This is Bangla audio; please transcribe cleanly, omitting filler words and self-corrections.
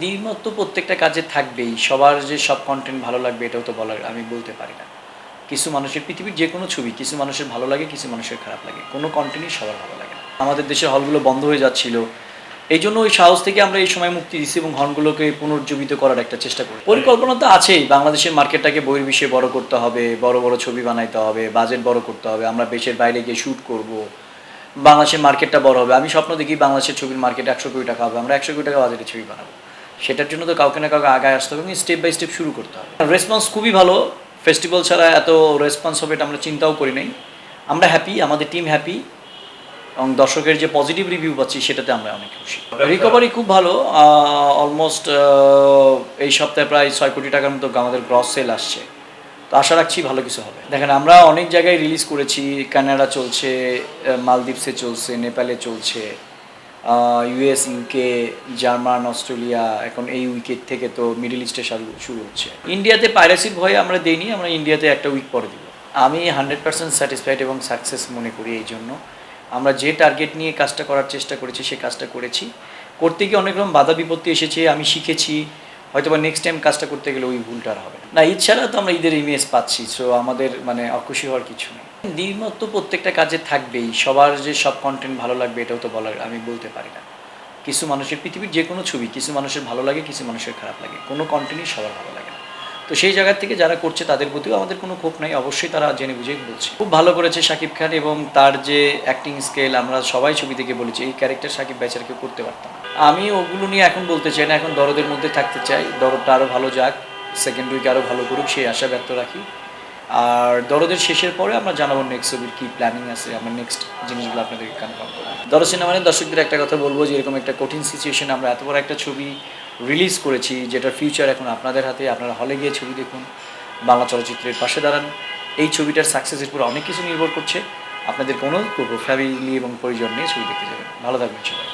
দ্বিমত তো প্রত্যেকটা কাজে থাকবেই। সবার যে সব কনটেন্ট ভালো লাগবে এটাও তো আমি বলতে পারি না। কিছু মানুষের পৃথিবীর যেকোনো ছবি কিছু মানুষের ভালো লাগে, কিছু মানুষের খারাপ লাগে। কোনো কনটেন্টই সবার ভালো লাগে না। আমাদের দেশের হলগুলো বন্ধ হয়ে যাচ্ছিল। এইজন্য ওই সাহস থেকে আমরা এই সময় মুক্তি দিচ্ছি এবং হলগুলোকে পুনর্জীবিত করার একটা চেষ্টা করি। পরিকল্পনা তো আছেই। বাংলাদেশের মার্কেটটাকে বহির্বিশ্বে বড় করতে হবে, বড়, বড় ছবি বানাইতে হবে, বাজেট বড় করতে হবে। আমরা দেশের বাইরে গিয়ে শুট করব। বাংলাদেশের মার্কেটটা বড় হবে। আমি স্বপ্ন দেখি বাংলাদেশের ছবির মার্কেট ৳১০০ কোটি হবে। আমরা ৳১০০ কোটি বাজেটে ছবি বানাবো। সেটার জন্য তো কাউকে না কাউকে আগায় আসতে হবে এবং স্টেপ বাই স্টেপ শুরু করতে হবে। রেসপন্স খুবই ভালো। ফেস্টিভ্যাল ছাড়া এত রেসপন্স হবে এটা আমরা চিন্তাও করি নাই। আমরা হ্যাপি, আমাদের টিম হ্যাপি এবং দর্শকের যে পজিটিভ রিভিউ পাচ্ছি সেটাতে আমরা অনেক খুশি। রিকভারি খুব ভালো। অলমোস্ট এই সপ্তাহে প্রায় ৳৬ কোটি মতো আমাদের গ্রস সেল আসছে। তো আশা রাখছি ভালো কিছু হবে। দেখেন আমরা অনেক জায়গায় রিলিজ করেছি। কানাডা চলছে, মালদ্বীপসে চলছে, নেপালে চলছে, ইউএস, ইউকে, জার্মান, অস্ট্রেলিয়া, এখন এই উইকেট থেকে তো মিডল ইস্টে শুরু হচ্ছে। ইন্ডিয়াতে পাইরেসির ভয়ে আমরা দেইনি, আমরা ইন্ডিয়াতে একটা উইক পরে দিব। আমি 100% স্যাটিসফাইড এবং সাকসেস মনে করি। এই জন্য আমরা যে টার্গেট নিয়ে কাজটা করার চেষ্টা করেছি সে কাজটা করেছি। করতে গিয়ে অনেক রকম বাধা বিপত্তি এসেছে, আমি শিখেছি। হয়তো বা নেক্সট টাইম কাজটা করতে গেলে ওই ভুলটা আর হবে না। ঈদ ছাড়া তো আমরা ঈদের ইমেজ পাচ্ছি, সো আমাদের অখুশি হওয়ার কিছু নেই। দ্বিমত তো প্রত্যেকটা কাজে থাকবেই। সবার যে সব কনটেন্ট ভালো লাগবে এটাও তো আমি বলতে পারি না। কিছু মানুষের পৃথিবীর যেকোনো ছবি কিছু মানুষের ভালো লাগে, কিছু মানুষের খারাপ লাগে। কোনো কনটেন্টই সবার ভালো লাগে না। তো সেই জায়গা থেকে যারা করছে তাদের প্রতিও আমাদের কোনো ক্ষোভ নাই। অবশ্যই তারা জেনে বুঝেই বলছে। খুব ভালো করেছে শাকিব খান এবং তার যে অ্যাক্টিং স্কেল আমরা সবাই ছবি থেকে বলেছি এই ক্যারেক্টার শাকিব ভাই ছাড়া কেউ করতে পারতাম না। আমি ওগুলো নিয়ে এখন বলতে চাই না, এখন দরদের মধ্যে থাকতে চাই। দরদটা আরও ভালো যাক, সেকেন্ড উইকে আরও ভালো করুক সেই আশা ব্যক্ত রাখি। আর দরদের শেষের পরে আমরা জানাবো নেক্সট ছবির কী প্ল্যানিং আছে, আমরা নেক্সট জিনিসগুলো আপনাদেরকে কনফার্ম করবো। দরদ সিনেমা নিয়ে দর্শকদের একটা কথা বলবো যে এরকম একটা কঠিন সিচুয়েশনে আমরা এত বড় একটা ছবি রিলিজ করেছি যেটার ফিউচার এখন আপনাদের হাতে। আপনারা হলে গিয়ে ছবি দেখুন, বাংলা চলচ্চিত্রের পাশে দাঁড়ান। এই ছবিটার সাকসেসের উপর অনেক কিছু নির্ভর করছে। আপনাদেরকে অনুরোধ করবো ফ্যামিলি এবং পরিজন নিয়ে ছবি দেখতে যাবেন। ভালো থাকবেন সবাই।